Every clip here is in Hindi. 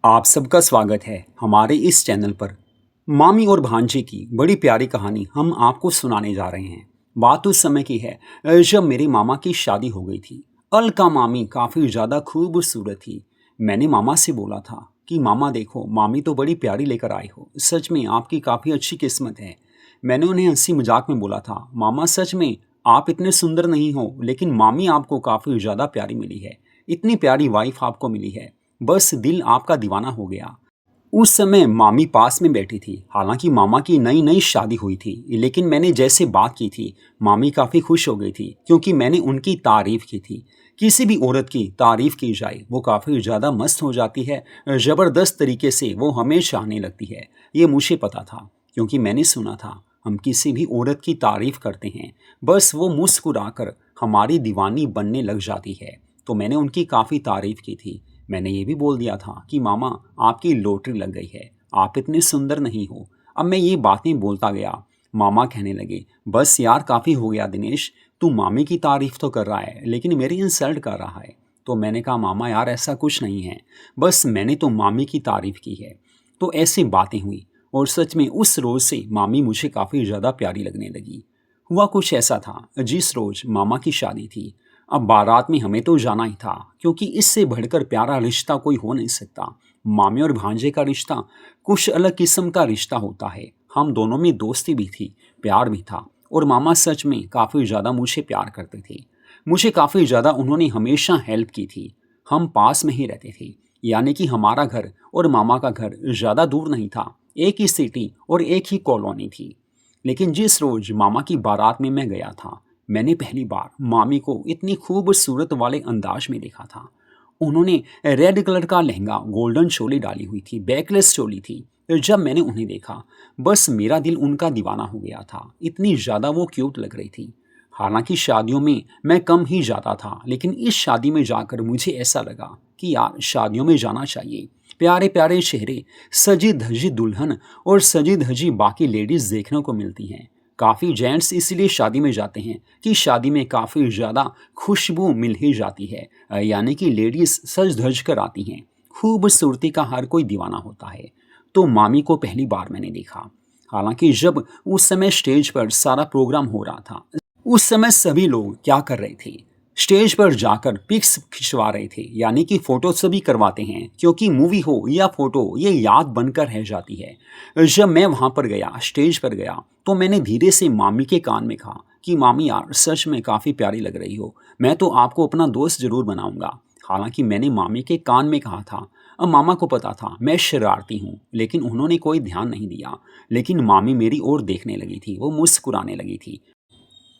आप सबका स्वागत है हमारे इस चैनल पर। मामी और भांजे की बड़ी प्यारी कहानी हम आपको सुनाने जा रहे हैं। बात उस समय की है जब मेरे मामा की शादी हो गई थी। अलका मामी काफ़ी ज़्यादा खूबसूरत थी। मैंने मामा से बोला था कि मामा देखो, मामी तो बड़ी प्यारी लेकर आए हो, सच में आपकी काफ़ी अच्छी किस्मत है। मैंने उन्हें हंसी मजाक में बोला था, मामा सच में आप इतने सुंदर नहीं हो, लेकिन मामी आपको काफ़ी ज़्यादा प्यारी मिली है। इतनी प्यारी वाइफ आपको मिली है, बस दिल आपका दीवाना हो गया। उस समय मामी पास में बैठी थी। हालांकि मामा की नई नई शादी हुई थी, लेकिन मैंने जैसे बात की थी मामी काफ़ी खुश हो गई थी, क्योंकि मैंने उनकी तारीफ की थी। किसी भी औरत की तारीफ की जाए वो काफ़ी ज़्यादा मस्त हो जाती है, ज़बरदस्त तरीके से वो हमें चाहने लगती है। ये मुझे पता था, क्योंकि मैंने सुना था हम किसी भी औरत की तारीफ करते हैं बस वो मुस्कुराकर हमारी दीवानी बनने लग जाती है। तो मैंने उनकी काफ़ी तारीफ की थी। मैंने ये भी बोल दिया था कि मामा आपकी लॉटरी लग गई है, आप इतने सुंदर नहीं हो। अब मैं ये बातें बोलता गया। मामा कहने लगे, बस यार काफ़ी हो गया दिनेश, तू मामी की तारीफ तो कर रहा है लेकिन मेरी इंसल्ट कर रहा है। तो मैंने कहा मामा यार ऐसा कुछ नहीं है, बस मैंने तो मामी की तारीफ की है। तो ऐसी बातें हुई और सच में उस रोज़ से मामी मुझे काफ़ी ज़्यादा प्यारी लगने लगी। हुआ कुछ ऐसा था, जिस रोज़ मामा की शादी थी, अब बारात में हमें तो जाना ही था, क्योंकि इससे बढ़कर प्यारा रिश्ता कोई हो नहीं सकता। मामे और भांजे का रिश्ता कुछ अलग किस्म का रिश्ता होता है। हम दोनों में दोस्ती भी थी, प्यार भी था, और मामा सच में काफ़ी ज़्यादा मुझे प्यार करते थे। मुझे काफ़ी ज़्यादा उन्होंने हमेशा हेल्प की थी। हम पास में ही रहते थे, यानी कि हमारा घर और मामा का घर ज़्यादा दूर नहीं था, एक ही सिटी और एक ही कॉलोनी थी। लेकिन जिस रोज़ मामा की बारात में मैं गया था, मैंने पहली बार मामी को इतनी खूबसूरत वाले अंदाज में देखा था। उन्होंने रेड कलर का लहंगा, गोल्डन चोली डाली हुई थी, बैकलेस चोली थी। जब मैंने उन्हें देखा, बस मेरा दिल उनका दीवाना हो गया था। इतनी ज़्यादा वो क्यूट लग रही थी। हालांकि शादियों में मैं कम ही जाता था, लेकिन इस शादी में जाकर मुझे ऐसा लगा कि यार शादियों में जाना चाहिए। प्यारे प्यारे चेहरे, सजी धजी दुल्हन और सजी धजी बाकी लेडीज देखने को मिलती हैं। काफ़ी जेंट्स इसलिए शादी में जाते हैं कि शादी में काफ़ी ज़्यादा खुशबू मिल ही जाती है, यानी कि लेडीज़ सज धज कर आती हैं। खूबसूरती का हर कोई दीवाना होता है। तो मामी को पहली बार मैंने देखा। हालांकि जब उस समय स्टेज पर सारा प्रोग्राम हो रहा था, उस समय सभी लोग क्या कर रहे थे, स्टेज पर जाकर पिक्स खिंचवा रहे थे, यानी कि फ़ोटो सभी करवाते हैं, क्योंकि मूवी हो या फ़ोटो ये याद बनकर रह जाती है। जब मैं वहाँ पर गया, स्टेज पर गया, तो मैंने धीरे से मामी के कान में कहा कि मामी यार सच में काफ़ी प्यारी लग रही हो, मैं तो आपको अपना दोस्त ज़रूर बनाऊंगा। हालांकि मैंने मामी के कान में कहा था। अब मामा को पता था मैं शरारती हूँ, लेकिन उन्होंने कोई ध्यान नहीं दिया। लेकिन मामी मेरी ओर देखने लगी थी, वो मुस्कुराने लगी थी।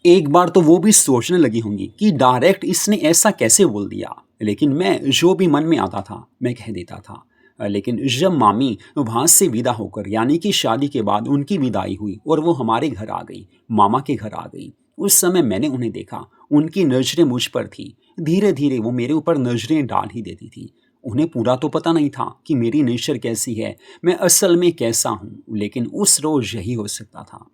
एक बार तो वो भी सोचने लगी होंगी कि डायरेक्ट इसने ऐसा कैसे बोल दिया, लेकिन मैं जो भी मन में आता था मैं कह देता था। लेकिन जब मामी वहाँ से विदा होकर, यानी कि शादी के बाद उनकी विदाई हुई और वो हमारे घर आ गई, मामा के घर आ गई, उस समय मैंने उन्हें देखा, उनकी नज़रें मुझ पर थी। धीरे धीरे वो मेरे ऊपर नज़रें डाल ही देती थी। उन्हें पूरा तो पता नहीं था कि मेरी नेचर कैसी है, मैं असल में कैसा हूँ, लेकिन उस रोज़ यही हो सकता था।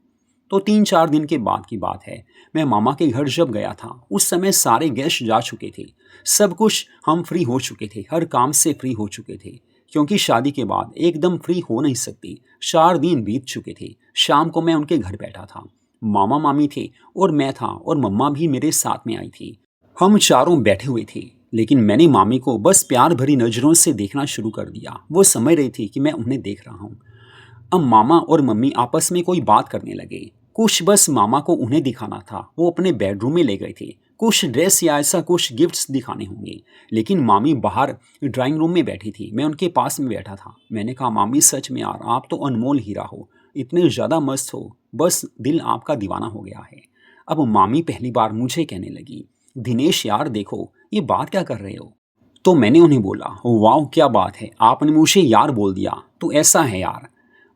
तो 3-4 दिन के बाद की बात है। मैं मामा के घर जब गया था, उस समय सारे गेस्ट जा चुके थे। सब कुछ हम फ्री हो चुके थे, हर काम से फ्री हो चुके थे, क्योंकि शादी के बाद एकदम फ्री हो नहीं सकती। 4 दिन बीत चुके थे। शाम को मैं उनके घर बैठा था। मामा मामी थे और मैं था, और मम्मा भी मेरे साथ में आई थी। हम चारों बैठे हुए थे, लेकिन मैंने मामी को बस प्यार भरी नज़रों से देखना शुरू कर दिया। वो समझ रही थी कि मैं उन्हें देख रहा हूँ। अब मामा और मम्मी आपस में कोई बात करने लगे। कुछ बस मामा को उन्हें दिखाना था, वो अपने बेडरूम में ले गए थे। कुछ ड्रेस या ऐसा कुछ गिफ्ट्स दिखाने होंगे। लेकिन मामी बाहर ड्राइंग रूम में बैठी थी, मैं उनके पास में बैठा था। मैंने कहा मामी सच में यार आप तो अनमोल हीरा हो, इतने ज़्यादा मस्त हो, बस दिल आपका दीवाना हो गया है। अब मामी पहली बार मुझे कहने लगी, दिनेश यार देखो ये बात क्या कर रहे हो। तो मैंने उन्हें बोला, वाह क्या बात है, आपने मुझे यार बोल दिया। तो ऐसा है यार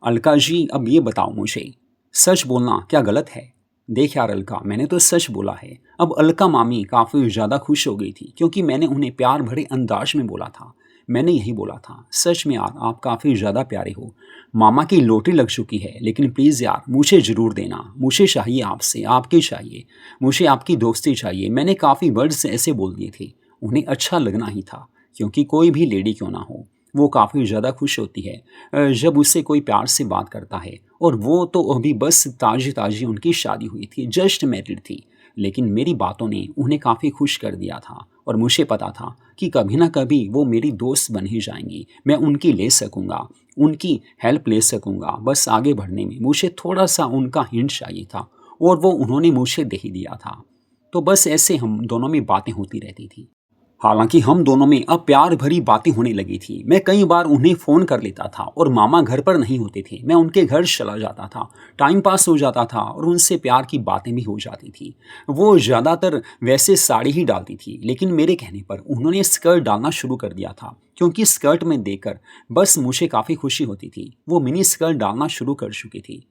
अलका जी, अब ये बताओ मुझे, सच बोलना क्या गलत है। देख यार अलका, मैंने तो सच बोला है। अब अलका मामी काफ़ी ज़्यादा खुश हो गई थी, क्योंकि मैंने उन्हें प्यार भरे अंदाज में बोला था। मैंने यही बोला था, सच में यार आप काफ़ी ज़्यादा प्यारे हो। मामा की लॉटरी लग चुकी है, लेकिन प्लीज़ यार मुझे ज़रूर देना, मुझे चाहिए आपसे, आपके चाहिए, मुझे आपकी दोस्ती चाहिए। मैंने काफ़ी वर्ड्स ऐसे बोल दिए थे, उन्हें अच्छा लगना ही था, क्योंकि कोई भी लेडी क्यों ना हो, वो काफ़ी ज़्यादा खुश होती है जब उससे कोई प्यार से बात करता है। और वो तो अभी बस ताज़ी-ताज़ी उनकी शादी हुई थी, जस्ट मैरिड थी। लेकिन मेरी बातों ने उन्हें काफ़ी खुश कर दिया था और मुझे पता था कि कभी ना कभी वो मेरी दोस्त बन ही जाएँगी। मैं उनकी ले सकूँगा, उनकी हेल्प ले सकूँगा। बस आगे बढ़ने में मुझे थोड़ा-सा उनका हिंट चाहिए था और वो उन्होंने मुझे दे ही दिया था। तो बस ऐसे हम दोनों में बातें होती रहती थी। हालाँकि हम दोनों में अब प्यार भरी बातें होने लगी थी। मैं कई बार उन्हें फ़ोन कर लेता था और मामा घर पर नहीं होते थे। मैं उनके घर चला जाता था, टाइम पास हो जाता था और उनसे प्यार की बातें भी हो जाती थी। वो ज़्यादातर वैसे साड़ी ही डालती थी, लेकिन मेरे कहने पर उन्होंने स्कर्ट डालना शुरू कर दिया था, क्योंकि स्कर्ट में देखकर बस मुझे काफ़ी खुशी होती थी। वो मिनी स्कर्ट डालना शुरू कर चुकी थी।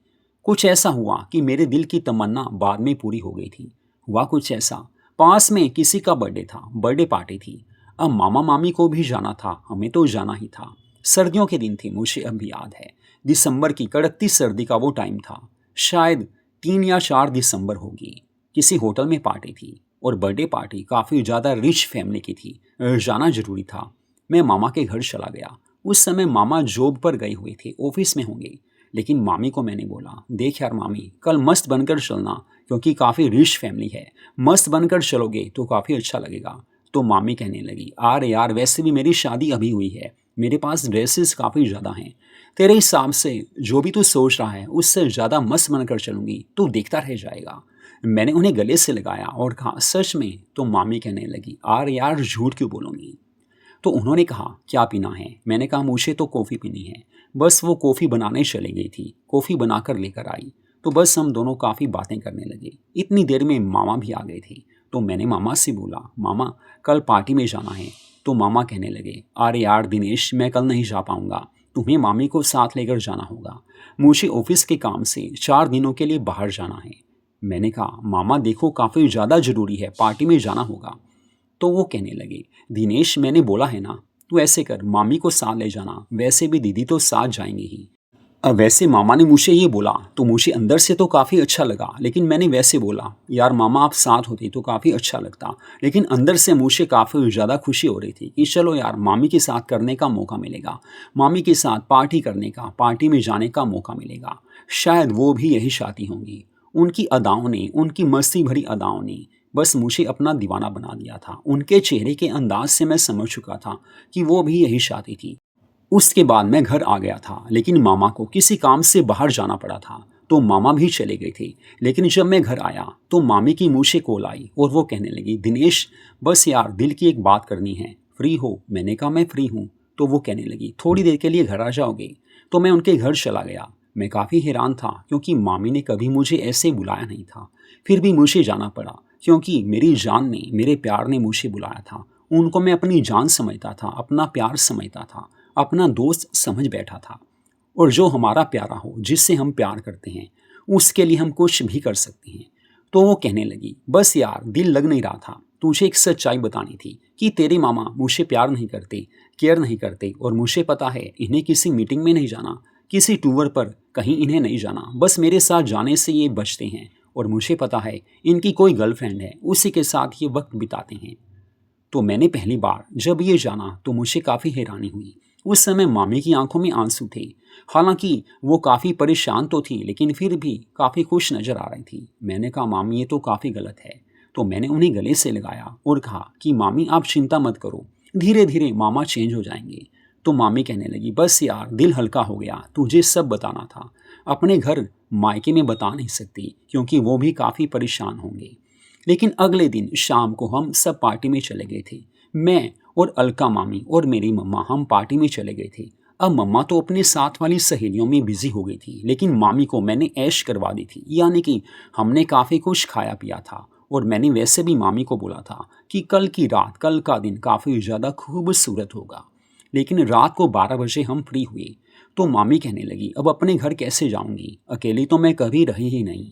कुछ ऐसा हुआ कि मेरे दिल की तमन्ना बाद में पूरी हो गई थी। हुआ कुछ ऐसा, पास में किसी का बर्थडे था, बर्थडे पार्टी थी। अब मामा मामी को भी जाना था, हमें तो जाना ही था। सर्दियों के दिन थे, मुझे अब भी याद है। दिसंबर की कड़कती सर्दी का वो टाइम था, शायद 3 या 4 दिसंबर होगी। किसी होटल में पार्टी थी और बर्थडे पार्टी काफ़ी ज़्यादा रिच फैमिली की थी। जाना जरूरी था। मैं मामा के घर चला गया। उस समय मामा जॉब पर गए हुए थे, ऑफिस में होंगे। लेकिन मामी को मैंने बोला, देख यार मामी, कल मस्त बनकर चलना, क्योंकि काफ़ी रिच फैमिली है। मस्त बनकर चलोगे तो काफ़ी अच्छा लगेगा। तो मामी कहने लगी, अरे यार वैसे भी मेरी शादी अभी हुई है, मेरे पास ड्रेसेस काफ़ी ज़्यादा हैं। तेरे हिसाब से जो भी तू सोच रहा है उससे ज़्यादा मस्त बनकर चलूँगी, तू देखता रह जाएगा। मैंने उन्हें गले से लगाया और कहा, सच में? तो मामी कहने लगी, अरे यार झूठ क्यों बोलूँगी। तो उन्होंने कहा, क्या पीना है? मैंने कहा, मुझे तो कॉफ़ी पीनी है। बस वो कॉफ़ी बनाने चली गई थी, कॉफ़ी बनाकर लेकर आई। तो बस हम दोनों काफ़ी बातें करने लगे। इतनी देर में मामा भी आ गए थे। तो मैंने मामा से बोला, मामा कल पार्टी में जाना है। तो मामा कहने लगे, अरे यार दिनेश, मैं कल नहीं जा पाऊँगा, तुम्हें मामी को साथ लेकर जाना होगा। मुझे ऑफिस के काम से 4 दिनों के लिए बाहर जाना है। मैंने कहा, मामा देखो काफ़ी ज़्यादा ज़रूरी है, पार्टी में जाना होगा। तो वो कहने लगे, दिनेश मैंने बोला है ना, तू ऐसे कर, मामी को साथ ले जाना, वैसे भी दीदी तो साथ जाएंगे ही। अब वैसे मामा ने मुझे ये बोला तो मुझे अंदर से तो काफ़ी अच्छा लगा, लेकिन मैंने वैसे बोला, यार मामा आप साथ होते तो काफ़ी अच्छा लगता। लेकिन अंदर से मुझे काफ़ी ज़्यादा खुशी हो रही थी कि चलो यार मामी के साथ करने का मौका मिलेगा, मामी के साथ पार्टी करने का, पार्टी में जाने का मौका मिलेगा। शायद वो भी यही चाहती होंगी। उनकी अदाओं ने, उनकी मस्ती भरी अदाओं ने बस मुझे अपना दीवाना बना दिया था। उनके चेहरे के अंदाज से मैं समझ चुका था कि वो भी यही चाहती थी। उसके बाद मैं घर आ गया था, लेकिन मामा को किसी काम से बाहर जाना पड़ा था, तो मामा भी चले गए थे। लेकिन जब मैं घर आया तो मामी की मुझे कॉल आई और वो कहने लगी, दिनेश बस यार दिल की एक बात करनी है, फ्री हो? मैंने कहा, मैं फ्री हूँ। तो वो कहने लगी, थोड़ी देर के लिए घर आ जाओगे? तो मैं उनके घर चला गया। मैं काफ़ी हैरान था, क्योंकि मामी ने कभी मुझे ऐसे बुलाया नहीं था। फिर भी मुझे जाना पड़ा, क्योंकि मेरी जान ने, मेरे प्यार ने मुझे बुलाया था। उनको मैं अपनी जान समझता था, अपना प्यार समझता था, अपना दोस्त समझ बैठा था। और जो हमारा प्यारा हो, जिससे हम प्यार करते हैं, उसके लिए हम कुछ भी कर सकते हैं। तो वो कहने लगी, बस यार दिल लग नहीं रहा था, तुझे एक सच्चाई बतानी थी कि तेरे मामा मुझे प्यार नहीं करते, केयर नहीं करते, और मुझे पता है इन्हें किसी मीटिंग में नहीं जाना, किसी टूर पर कहीं इन्हें नहीं जाना, बस मेरे साथ जाने से ये बचते हैं। और मुझे पता है इनकी कोई गर्लफ्रेंड है, उसी के साथ ये वक्त बिताते हैं। तो मैंने पहली बार जब ये जाना तो मुझे काफ़ी हैरानी हुई। उस समय मामी की आंखों में आंसू थे। हालांकि वो काफ़ी परेशान तो थी, लेकिन फिर भी काफ़ी खुश नज़र आ रही थी। मैंने कहा, मामी ये तो काफ़ी गलत है। तो मैंने उन्हें गले से लगाया और कहा कि मामी आप चिंता मत करो, धीरे धीरे मामा चेंज हो जाएंगे। तो मामी कहने लगी, बस यार दिल हल्का हो गया, तुझे सब बताना था। अपने घर मायके में बता नहीं सकती, क्योंकि वो भी काफ़ी परेशान होंगे। लेकिन अगले दिन शाम को हम सब पार्टी में चले गए थे। मैं और अलका मामी और मेरी मम्मा, हम पार्टी में चले गए थे। अब मम्मा तो अपने साथ वाली सहेलियों में बिजी हो गई थी, लेकिन मामी को मैंने ऐश करवा दी थी, यानी कि हमने काफ़ी कुछ खाया पिया था। और मैंने वैसे भी मामी को बोला था कि कल की रात, कल का दिन काफ़ी ज़्यादा खूबसूरत होगा। लेकिन रात को 12 बजे हम फ्री हुए तो मामी कहने लगी, अब अपने घर कैसे जाऊंगी, अकेली तो मैं कभी रही ही नहीं।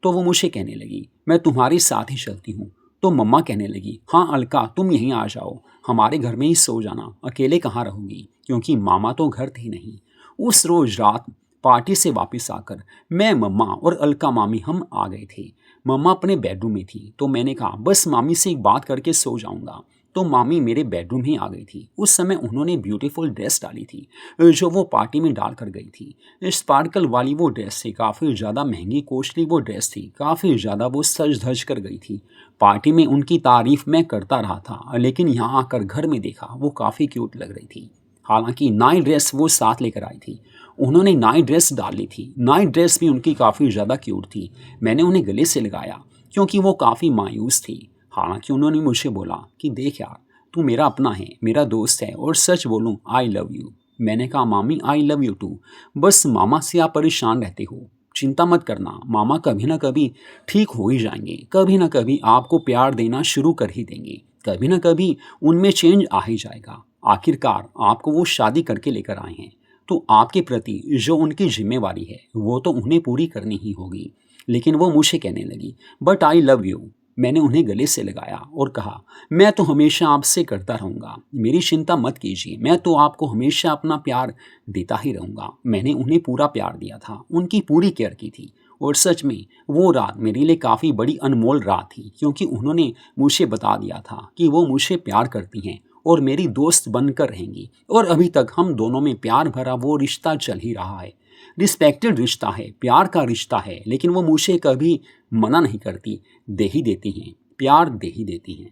तो वो मुझे कहने लगी, मैं तुम्हारे साथ ही चलती हूँ। तो मम्मा कहने लगी, हाँ अलका तुम यहीं आ जाओ, हमारे घर में ही सो जाना, अकेले कहाँ रहोगी, क्योंकि मामा तो घर थे नहीं। उस रोज़ रात पार्टी से वापस आकर मैं, मम्मा और अलका मामी हम आ गए थे। मम्मा अपने बेडरूम में थी, तो मैंने कहा बस मामी से एक बात करके सो जाऊंगा। तो मामी मेरे बेडरूम ही आ गई थी। उस समय उन्होंने ब्यूटीफुल ड्रेस डाली थी जो वो पार्टी में डाल कर गई थी। स्पार्कल वाली वो ड्रेस थी, काफ़ी ज़्यादा महंगी कॉस्टली वो ड्रेस थी, काफ़ी ज़्यादा वो सज धज कर गई थी। पार्टी में उनकी तारीफ मैं करता रहा था, लेकिन यहाँ आकर घर में देखा वो काफ़ी क्यूट लग रही थी। हालांकि नाइट ड्रेस वो साथ लेकर आई थी। उन्होंने नाइट ड्रेस डाली थी, नाइट ड्रेस भी उनकी काफ़ी ज़्यादा क्यूट थी। मैंने उन्हें गले से लगाया क्योंकि वो काफ़ी मायूस थी। हालांकि उन्होंने मुझे बोला कि देख यार, तू मेरा अपना है, मेरा दोस्त है और सच बोलूं आई लव यू। मैंने कहा मामी आई लव यू टू। बस मामा से आप परेशान रहते हो, चिंता मत करना, मामा कभी ना कभी ठीक हो ही जाएंगे, कभी ना कभी आपको प्यार देना शुरू कर ही देंगे, कभी ना कभी उनमें चेंज आ ही जाएगा। आखिरकार आपको वो शादी करके लेकर आए हैं, तो आपके प्रति जो उनकी जिम्मेवारी है वो तो उन्हें पूरी करनी ही होगी। लेकिन वो मुझे कहने लगी बट आई लव यू। मैंने उन्हें गले से लगाया और कहा मैं तो हमेशा आपसे करता रहूँगा, मेरी चिंता मत कीजिए, मैं तो आपको हमेशा अपना प्यार देता ही रहूँगा। मैंने उन्हें पूरा प्यार दिया था, उनकी पूरी केयर की थी। और सच में वो रात मेरे लिए काफ़ी बड़ी अनमोल रात थी, क्योंकि उन्होंने मुझे बता दिया था कि वो मुझे प्यार करती हैं और मेरी दोस्त बनकर रहेंगी। और अभी तक हम दोनों में प्यार भरा वो रिश्ता चल ही रहा है। रिस्पेक्टेड रिश्ता है, प्यार का रिश्ता है, लेकिन वो मुझे कभी मना नहीं करती, दे ही देती हैं, प्यार दे ही देती हैं।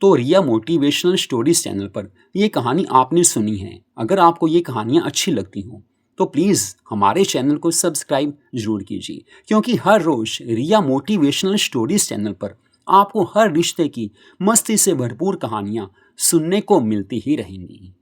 तो रिया मोटिवेशनल स्टोरीज चैनल पर ये कहानी आपने सुनी है। अगर आपको ये कहानियाँ अच्छी लगती हों तो प्लीज़ हमारे चैनल को सब्सक्राइब जरूर कीजिए, क्योंकि हर रोज़ रिया मोटिवेशनल स्टोरीज चैनल पर आपको हर रिश्ते की मस्ती से भरपूर कहानियाँ सुनने को मिलती ही रहेंगी।